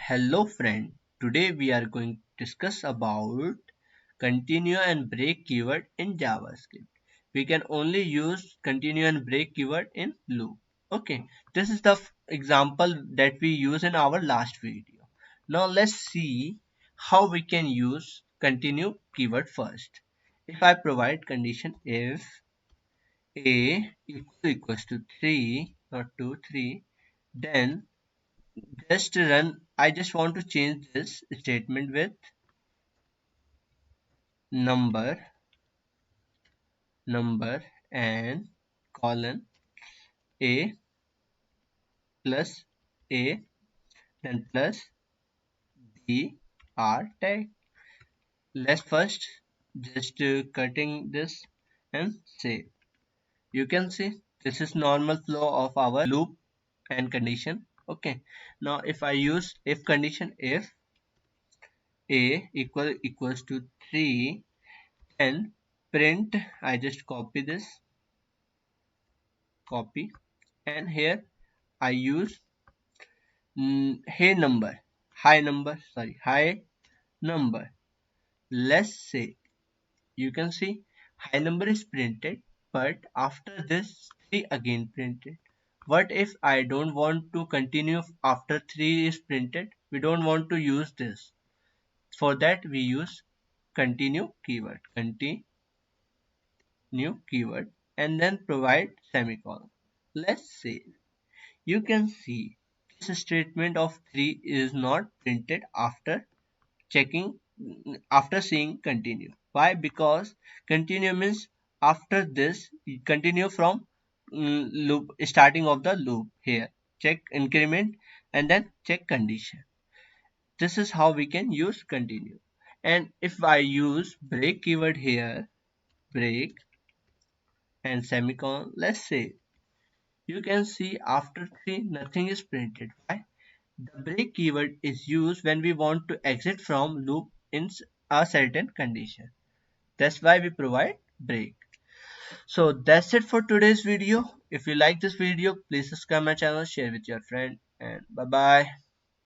Hello friend, today we are going to discuss about continue and break keyword in JavaScript. We can only use continue and break keyword in loop. Okay, this is the example that we use in our last video. Now let's see how we can use continue keyword first. If I provide condition if a equals to 3 or 2 3, then just run. I just want to change this statement with number and colon a plus a then plus b r tag. Let's first just cutting this and say. You can see this is normal flow of our loop and condition. Okay. Now if I use if condition, if a equals to 3, and print, I just copy, and here I use high number. Let's say you can see high number is printed, but after this 3 again printed. What if I don't want to continue after 3 is printed? We don't want to use this. For that we use continue keyword and then provide semicolon. Let's say you can see this statement of 3 is not printed checking after seeing continue. Why? Because continue means after this continue from loop, starting of the loop. Here check increment and then check condition. This is how we can use continue. And if I use break keyword here, break and semicolon, let's say you can see after 3 nothing is printed. Why? The break keyword is used when we want to exit from loop in a certain condition. That's why we provide break. So that's it for today's video. If you like this video, please subscribe my channel, share with your friend, and bye bye.